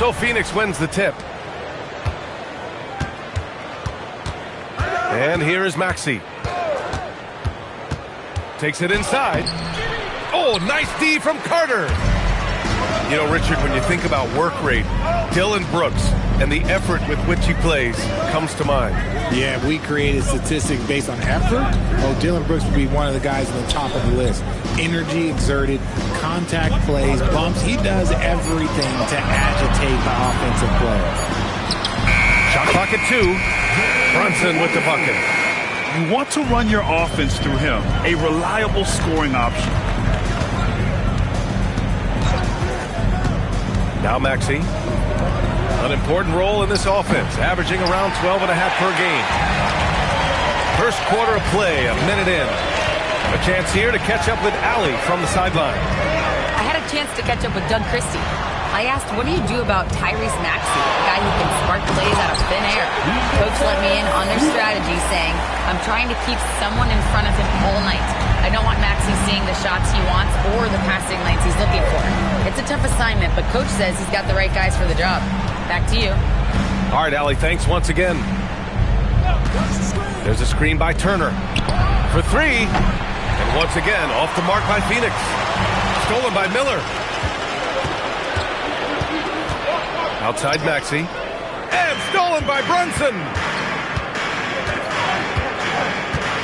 So Phoenix wins the tip. And here is Maxey. Takes it inside. Oh, nice D from Carter. You know, Richard, when you think about work rate, Dylan Brooks and the effort with which he plays comes to mind. Yeah, if we created statistics based on effort, oh, Dylan Brooks would be one of the guys on the top of the list. Energy exerted, contact plays, bumps. He does everything to agitate the offensive player. Shot clock at 2. Brunson with the bucket. You want to run your offense through him, a reliable scoring option. Now Maxey. An important role in this offense, averaging around 12.5 per game. First quarter of play, a minute in. A chance here to catch up with Allie from the sideline. I had a chance to catch up with Doug Christie. I asked, what do you do about Tyrese Maxey, a guy who can spark plays out of thin air? Coach let me in on their strategy, saying, I'm trying to keep someone in front of him all night. I don't want Maxey seeing the shots he wants or the passing lanes he's looking for. It's a tough assignment, but Coach says he's got the right guys for the job. Back to you. All right, Allie, thanks once again. There's a screen by Turner for 3. And once again, off the mark by Phoenix. Stolen by Miller. Outside Maxey. And stolen by Brunson.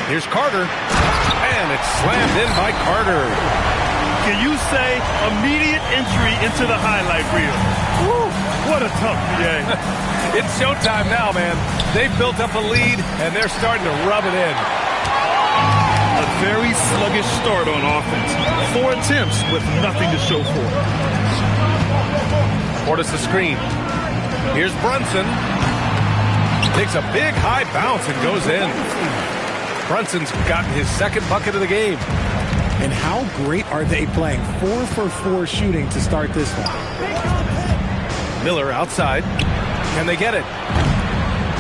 Here's Carter. And it's slammed in by Carter. Can you say immediate entry into the highlight reel? Woo, what a tough PA. It's showtime now, man. They've built up a lead, and they're starting to rub it in. A very sluggish start on offense. 4 attempts with nothing to show for it. Portis the screen. Here's Brunson. Takes a big high bounce and goes in. Brunson's gotten his second bucket of the game. And how great are they playing? 4 for 4 shooting to start this one. Miller outside. Can they get it?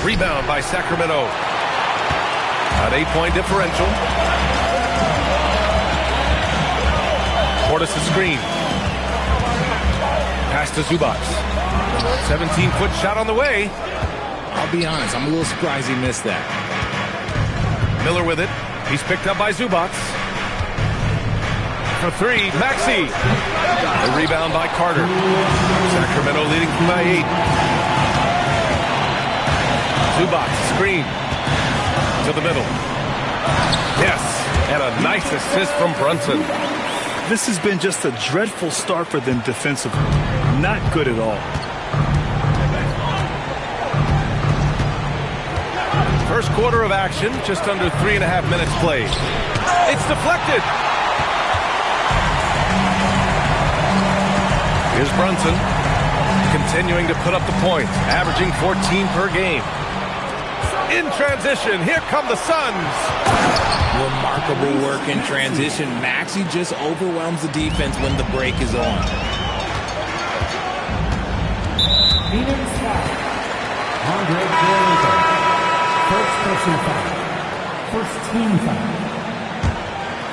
Rebound by Sacramento. An 8-point differential. Portis the screen. Pass to Zubac. 17-foot shot on the way. I'll be honest, I'm a little surprised he missed that. Miller with it. He's picked up by Zubac. For 3, Maxey. The rebound by Carter. Sacramento leading by 8. Zubac screen to the middle. Yes, and a nice assist from Brunson. This has been just a dreadful start for them defensively. Not good at all. First quarter of action, just under 3.5 minutes played. It's deflected. Here's Brunson, continuing to put up the points, averaging 14 per game. In transition, here come the Suns. Remarkable work in transition. Maxey just overwhelms the defense when the break is on. Phoenix foul. Andre Iguodala. First personal foul. First team foul.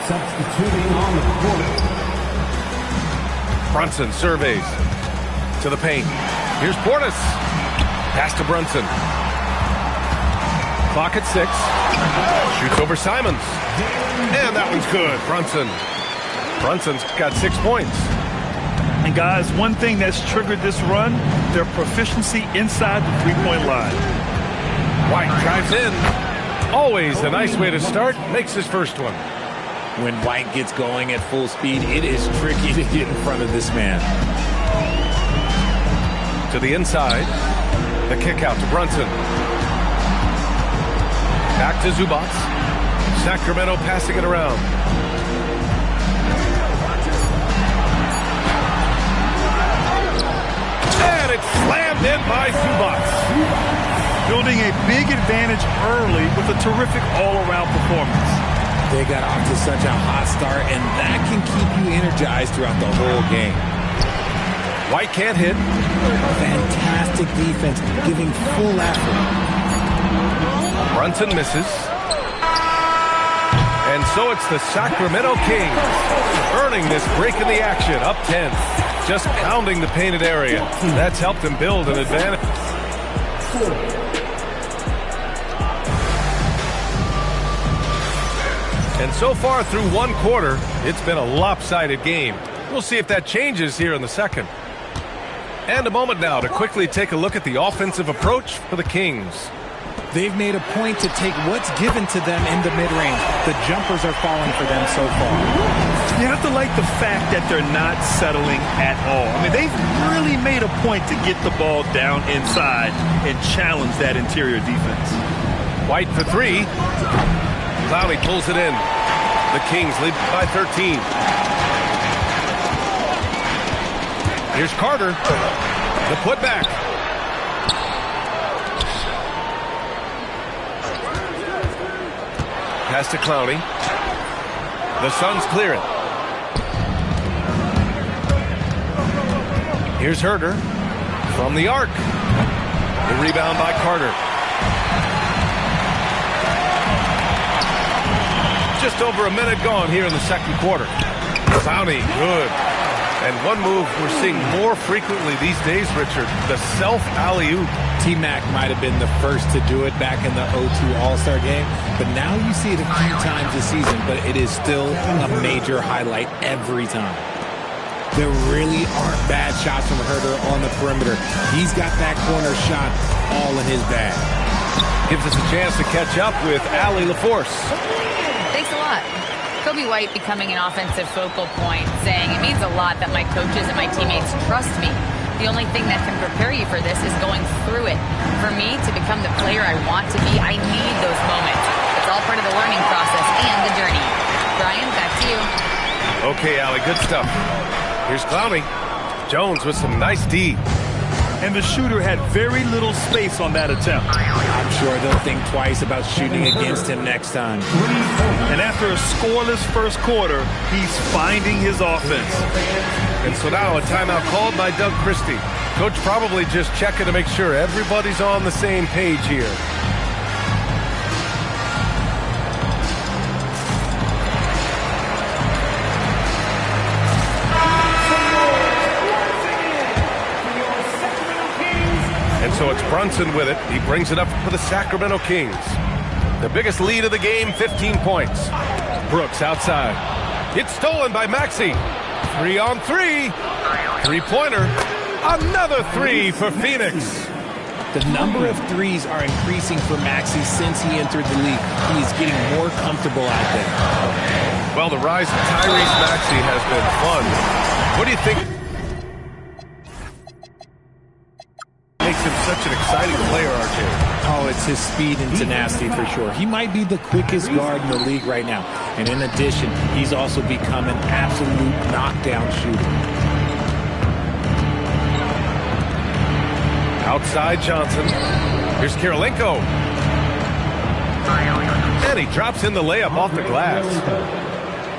Substituting on the court. Brunson surveys to the paint. Here's Portis. Pass to Brunson. Clock at 6. Shoots over Simons. And that one's good. Brunson's got 6 points. And guys, one thing that's triggered this run, their proficiency inside the three-point line. White drives in. Always a nice way to start. Makes his first one. When White gets going at full speed, it is tricky to get in front of this man. To the inside. The kick out to Brunson. Back to Zubac. Sacramento passing it around. And it's slammed in by Zubac. Building a big advantage early with a terrific all-around performance. They got off to such a hot start, and that can keep you energized throughout the whole game. White can't hit. Fantastic defense, giving full effort. Brunson misses. And so it's the Sacramento Kings earning this break in the action, up 10. just pounding the painted area. That's helped him build an advantage. And so far through one quarter, it's been a lopsided game. We'll see if that changes here in the second. And a moment now to quickly take a look at the offensive approach for the Kings. They've made a point to take what's given to them in the mid-range. The jumpers are falling for them so far. You have to like the fact that they're not settling at all. I mean, they've really made a point to get the ball down inside and challenge that interior defense. White for three. Clowney pulls it in. The Kings lead by 13. Here's Carter. The putback. Pass to Clowney. The Suns clear it. Here's Herter from the arc. The rebound by Carter. Just over a minute gone here in the second quarter. Clowney, good. And one move we're seeing more frequently these days, Richard, the self-alley-oop. T-Mac might have been the first to do it back in the 0-2 All-Star game, but now you see it a few times this season, but it is still a major highlight every time. There really aren't bad shots from Herter on the perimeter. He's got that corner shot all in his bag. Gives us a chance to catch up with Allie LaForce. Thanks a lot. Kobe White becoming an offensive focal point, saying it means a lot that my coaches and my teammates trust me. The only thing that can prepare you for this is going through it. For me to become the player I want to be, I need those moments. It's all part of the learning process and the journey. Brian, back to you. Okay, Allie, good stuff. Here's Clowney. Jones with some nice D. And the shooter had very little space on that attempt. I'm sure they'll think twice about shooting against him next time. And after a scoreless first quarter, he's finding his offense. And so now a timeout called by Doug Christie. Coach probably just checking to make sure everybody's on the same page here. So it's Brunson with it. He brings it up for the Sacramento Kings. The biggest lead of the game, 15 points. Brooks outside. It's stolen by Maxey. 3-on-3. Three-pointer. Another three for Phoenix. The number of threes are increasing for Maxey since he entered the league. He's getting more comfortable out there. Well, the rise of Tyrese Maxey has been fun. What do you think makes him such an exciting player, RJ? Oh, it's his speed and tenacity for sure. He might be the quickest guard in the league right now. And in addition, he's also become an absolute knockdown shooter. Outside Johnson. Here's Kirilenko. And he drops in the layup off the glass.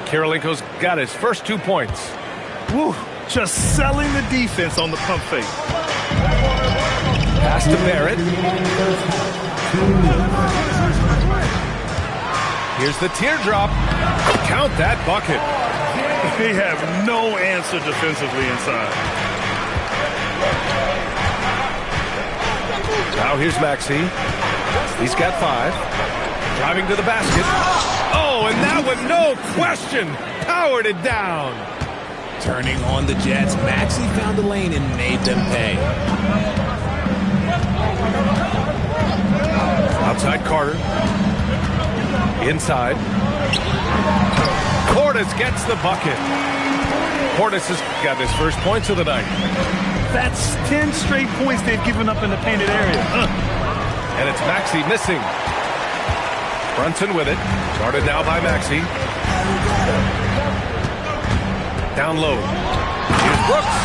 Kirilenko's got his first 2 points. Woo, just selling the defense on the pump fake. Pass to Barrett. Here's the teardrop. Count that bucket. They have no answer defensively inside. Now here's Maxey. He's got 5. Driving to the basket. Oh, and that one, no question, powered it down. Turning on the Jets, Maxey found the lane and made them pay. Outside Carter. Inside. Portis gets the bucket. Portis has got his first points of the night. That's 10 straight points they've given up in the painted area. And it's Maxey missing. Brunson with it. Guarded now by Maxey. Down low. Here's Brooks.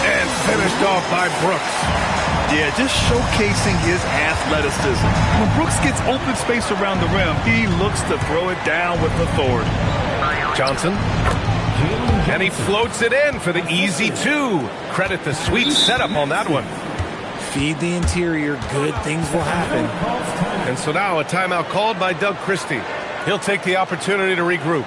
And finished off by Brooks. Yeah, just showcasing his athleticism. When Brooks gets open space around the rim, he looks to throw it down with authority. Johnson. And he floats it in for the easy 2. Credit the sweet setup on that one. Feed the interior, good things will happen. And so now a timeout called by Doug Christie. He'll take the opportunity to regroup.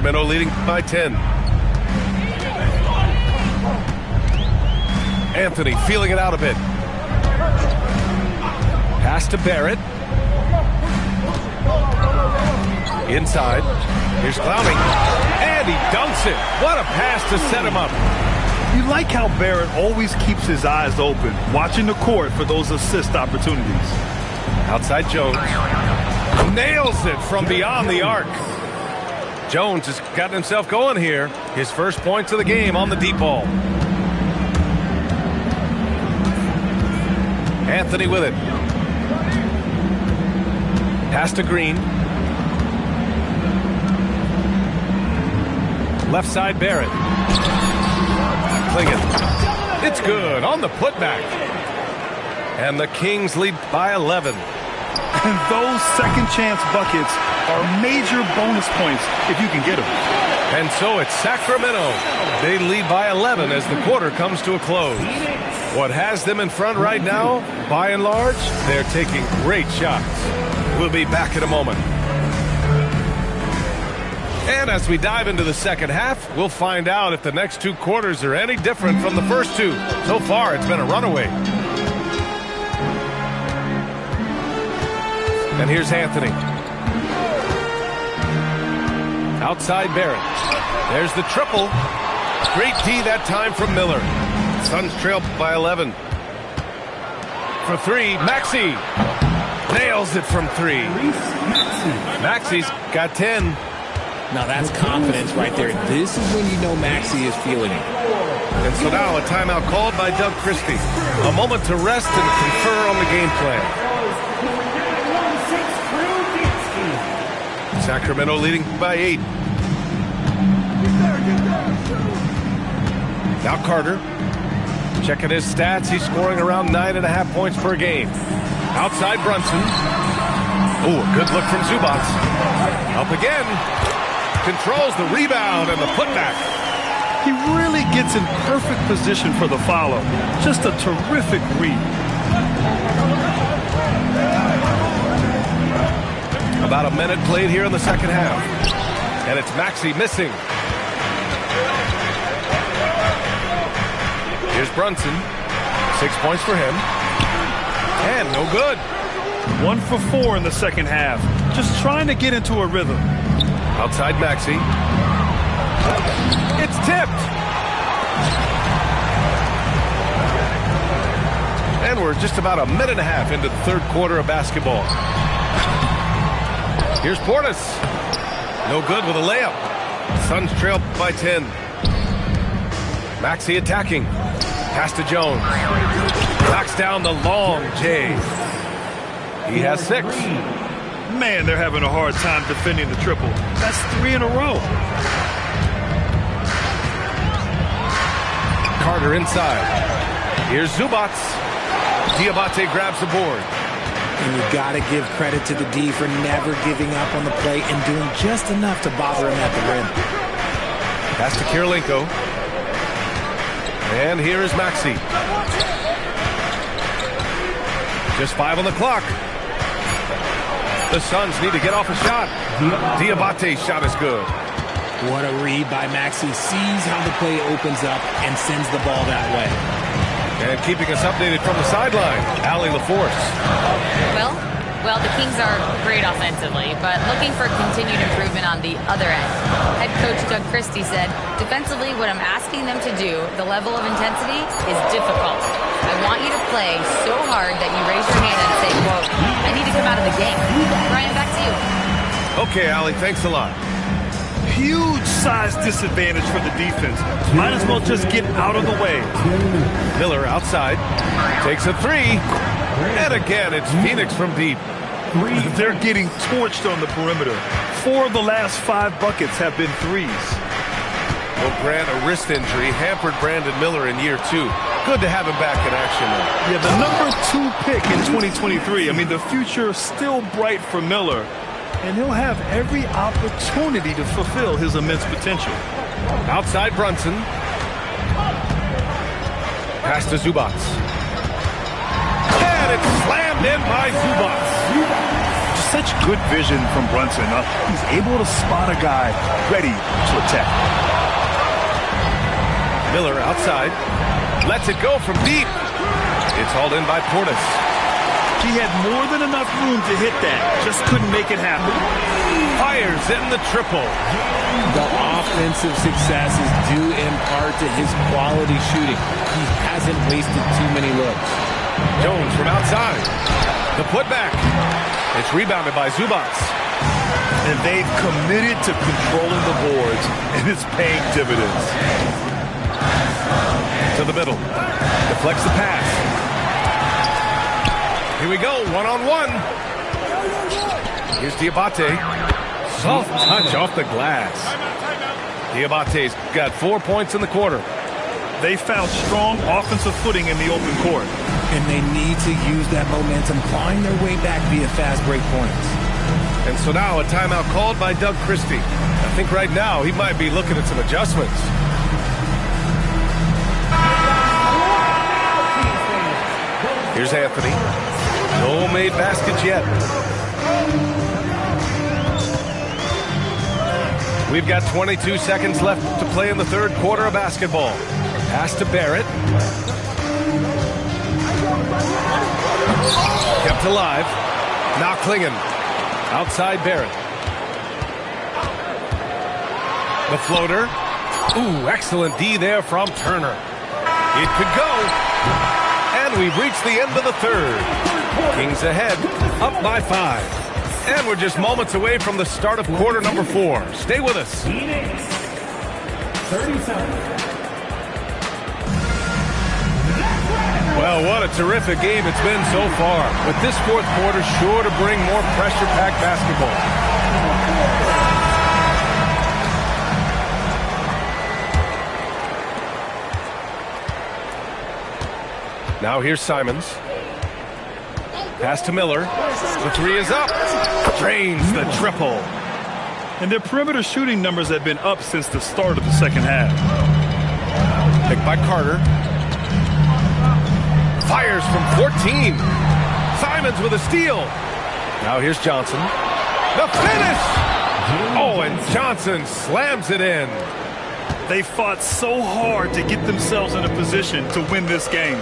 Sacramento leading by 10. Anthony feeling it out a bit. Pass to Barrett. Inside. Here's Clowney. And he dunks it. What a pass to set him up. You like how Barrett always keeps his eyes open, watching the court for those assist opportunities. Outside Jones. Nails it from beyond the arc. Jones has gotten himself going here. His first points of the game on the deep ball. Anthony with it. Pass to Green. Left side Barrett. Clingan. It's good on the putback. And the Kings lead by 11. And those second chance buckets are major bonus points if you can get them. And so it's Sacramento. They lead by 11 as the quarter comes to a close. What has them in front right now, by and large, they're taking great shots. We'll be back in a moment. And as we dive into the second half, we'll find out if the next two quarters are any different from the first two. So far, it's been a runaway. And here's Anthony. Outside Barrett. There's the triple. Great D that time from Miller. Suns trail by 11. For three, Maxey. Nails it from three. Maxey's got 10. Now that's confidence right there. This is when you know Maxey is feeling it. And so now a timeout called by Doug Christie. A moment to rest and confer on the game plan. Sacramento leading by 8. Now Carter. Checking his stats. He's scoring around 9.5 points per game. Outside Brunson. Oh, a good look from Zubats. Up again. Controls the rebound and the putback. He really gets in perfect position for the follow. Just a terrific read. About a minute played here in the second half. And it's Maxey missing. Here's Brunson. 6 points for him. And no good. 1 for 4 in the second half. Just trying to get into a rhythm. Outside Maxey. It's tipped. And we're just about a minute and a half into the third quarter of basketball. Here's Portis. No good with a layup. Suns trail by 10. Maxey attacking. Pass to Jones. Knocks down the long J. He has 6. Man, they're having a hard time defending the triple. That's 3 in a row. Carter inside. Here's Zubats. Diabate grabs the board. And you got to give credit to the D for never giving up on the play and doing just enough to bother him at the rim. Pass to Kirilenko. And here is Maxey. Just 5 on the clock. The Suns need to get off a shot. Diabate's shot is good. What a read by Maxey. Sees how the play opens up and sends the ball that way. And keeping us updated from the sideline, Allie LaForce. Well, the Kings are great offensively, but looking for continued improvement on the other end. Head coach Doug Christie said, defensively, what I'm asking them to do, the level of intensity, is difficult. I want you to play so hard that you raise your hand and say, quote, I need to come out of the game. Brian, back to you. Okay, Allie, thanks a lot. Huge size disadvantage for the defense. Might as well just get out of the way. Miller outside. Takes a 3. And again, it's Phoenix from deep. They're getting torched on the perimeter. 4 of the last 5 buckets have been threes. Well, Grant, a wrist injury hampered Brandon Miller in year 2. Good to have him back in action now. Yeah, the number 2 pick in 2023. I mean, the future is still bright for Miller. And he'll have every opportunity to fulfill his immense potential. Outside Brunson. Pass to Zubats. And it's slammed in by Zubats. such good vision from Brunson. He's able to spot a guy ready to attack. Miller outside. Lets it go from deep. It's hauled in by Portis. He had more than enough room to hit that. Just couldn't make it happen. Fires in the triple. The offensive success is due in part to his quality shooting. He hasn't wasted too many looks. Jones from outside. The putback. It's rebounded by Zubats. And they've committed to controlling the boards, and it's paying dividends. To the middle. Deflects the pass. Here we go, one-on-one. Here's Diabate. Soft touch off the glass. Diabate's got 4 points in the quarter. They found strong offensive footing in the open court. And they need to use that momentum, clawing their way back via fast break points. And so now a timeout called by Doug Christie. I think right now he might be looking at some adjustments. Here's Anthony. No made baskets yet. We've got 22 seconds left to play in the third quarter of basketball. Pass to Barrett. Kept alive. Now Klingon. Outside Barrett. The floater. Ooh, excellent D there from Turner. It could go. And we've reached the end of the third. Kings ahead, up by 5. And we're just moments away from the start of quarter number 4. Stay with us. 30 seconds. Well, what a terrific game it's been so far. With this fourth quarter sure to bring more pressure-packed basketball. Now here's Simons. Pass to Miller. The three is up. Drains the triple. And their perimeter shooting numbers have been up since the start of the second half. Picked by Carter. Fires from 14. Simons with a steal. Now here's Johnson. The finish! Oh, and Johnson slams it in. They fought so hard to get themselves in a position to win this game.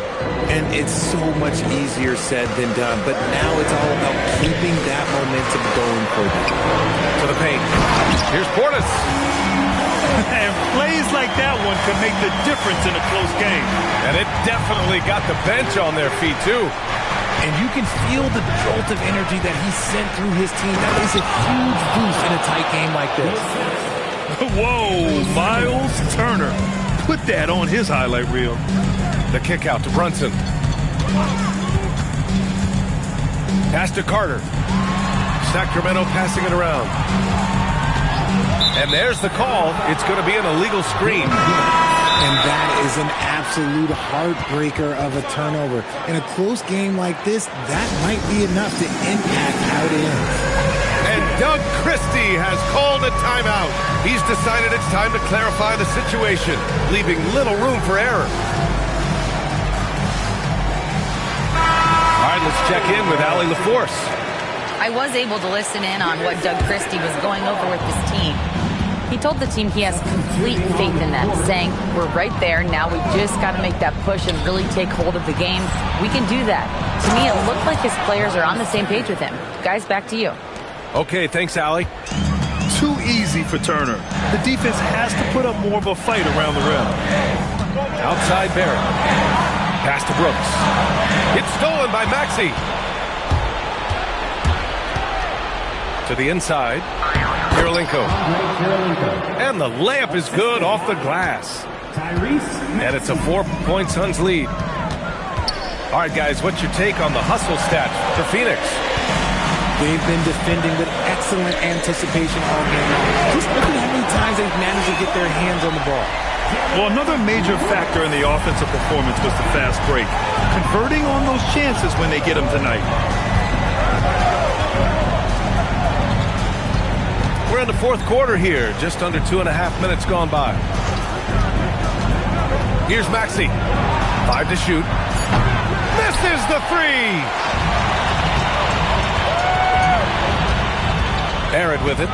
And it's so much easier said than done, but now it's all about keeping that momentum going for them. To the paint. Here's Portis. And plays like that one can make the difference in a close game. And it definitely got the bench on their feet, too. And you can feel the jolt of energy that he sent through his team. That is a huge boost in a tight game like this. Whoa, Miles Turner. Put that on his highlight reel. The kick out to Brunson. Pass to Carter. Sacramento passing it around. And there's the call. It's going to be an illegal screen. And that is an absolute heartbreaker of a turnover. In a close game like this, that might be enough to impact how it ends. And Doug Christie has called a timeout. He's decided it's time to clarify the situation, leaving little room for error. All right, let's check in with Allie LaForce. I was able to listen in on what Doug Christie was going over with his team. He told the team he has complete faith in them, saying, we're right there, now we just got to make that push and really take hold of the game. We can do that. To me, it looked like his players are on the same page with him. Guys, back to you. Okay, thanks, Allie. Too easy for Turner. The defense has to put up more of a fight around the rim. Outside Barrett. Pass to Brooks. It's stolen by Maxey. To the inside. Kirilenko. And the layup is good off the glass. And it's a 4-point Suns lead. All right, guys, what's your take on the hustle stats for Phoenix? They've been defending with excellent anticipation all game long. Just look at how many times they've managed to get their hands on the ball. Well, another major factor in the offensive performance was the fast break. Converting on those chances when they get them tonight. We're in the fourth quarter here. Just under 2.5 minutes gone by. Here's Maxey. 5 to shoot. Misses the three. Barrett with it.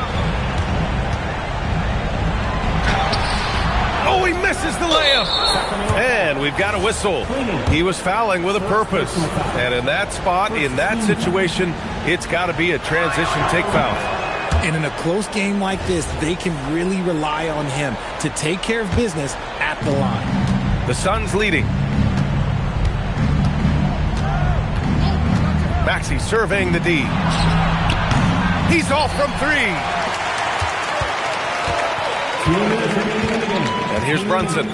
Oh, he misses the layup. And we've got a whistle. He was fouling with a purpose. And in that spot, in that situation, it's got to be a transition take foul. And in a close game like this, they can really rely on him to take care of business at the line. The Suns leading. Maxey surveying the D. He's off from three. And here's Brunson.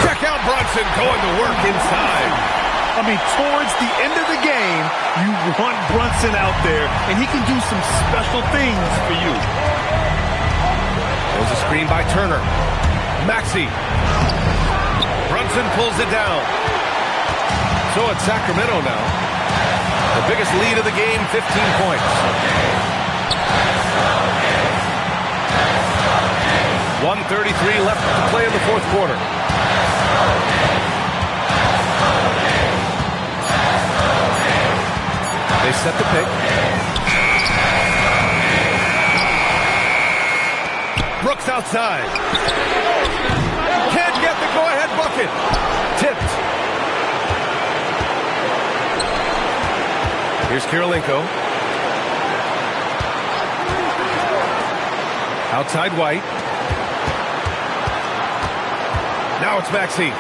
Check out Brunson going to work inside. I mean, towards the end of the game, you want Brunson out there, and he can do some special things for you. There's a screen by Turner. Maxey. Brunson pulls it down. So it's Sacramento now. The biggest lead of the game, 15 points. 1:33 left to play in the fourth quarter. They set the pick. Brooks outside. Can't get the go-ahead bucket. Tipped. Here's Kirilenko. Outside White. Now it's Maxey.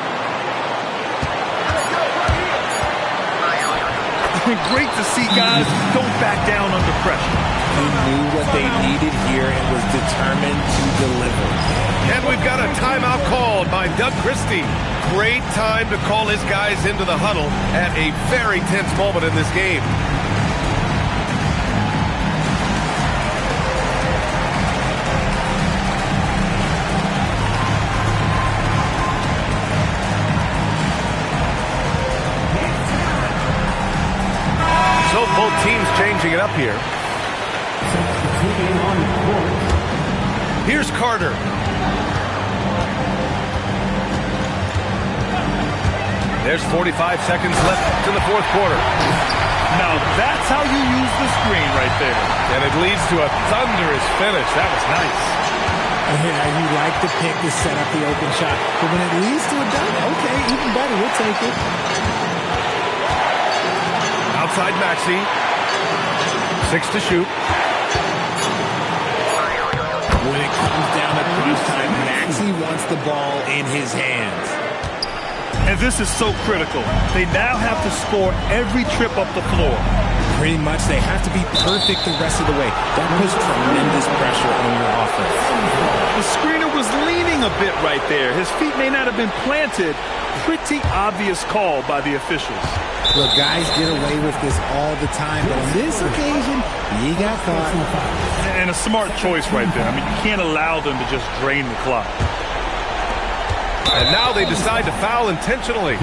Great to see guys don't back down under pressure. He knew what they needed here and was determined to deliver. And we've got a timeout called by Doug Christie. Great time to call his guys into the huddle at a very tense moment in this game. So both teams changing it up here. Here's Carter. There's 45 seconds left in the fourth quarter. Now that's how you use the screen right there. And it leads to a thunderous finish. That was nice. Yeah, you like the pick to set up the open shot. But when it leads to a dunk, okay, even better, we'll take it. Outside Maxey. 6 to shoot. When it comes down to crunch time, Maxey wants the ball in his hands. And this is so critical. They now have to score every trip up the floor. Pretty much, they have to be perfect the rest of the way. That puts tremendous pressure on your offense. The screener was leaning a bit right there. His feet may not have been planted. Pretty obvious call by the officials. Look, guys get away with this all the time, but on this occasion, he got caught. And a smart choice right there. I mean, you can't allow them to just drain the clock. And now they decide to foul intentionally.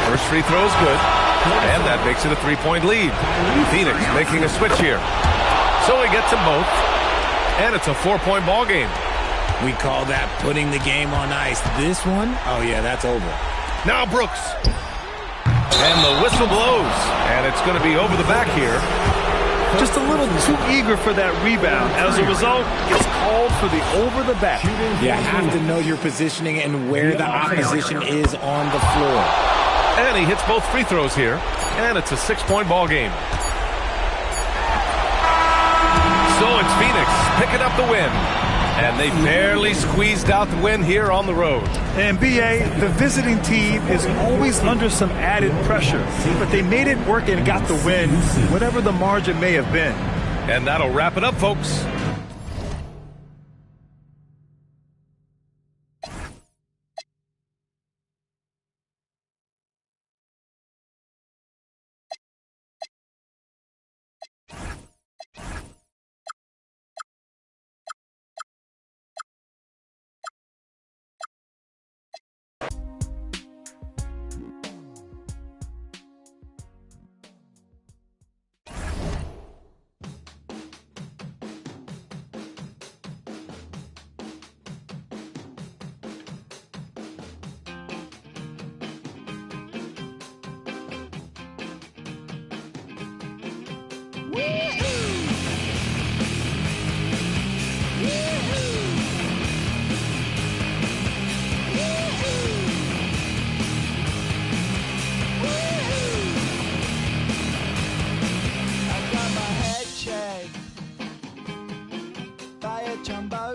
First free throw is good, and that makes it a 3-point lead. Phoenix making a switch here. So he gets them both, and it's a 4-point ball game. We call that putting the game on ice. This one, oh yeah, that's over. Now Brooks. And the whistle blows, and it's going to be over the back here. Just a little too eager for that rebound. As a result, it's called for the over the back. You have to know your positioning and where the opposition is on the floor. And he hits both free throws here, and it's a 6-point ball game. So it's Phoenix picking up the win. And they barely squeezed out the win here on the road. And B.A., the visiting team is always under some added pressure. But they made it work and got the win, whatever the margin may have been. And that'll wrap it up, folks. Chamba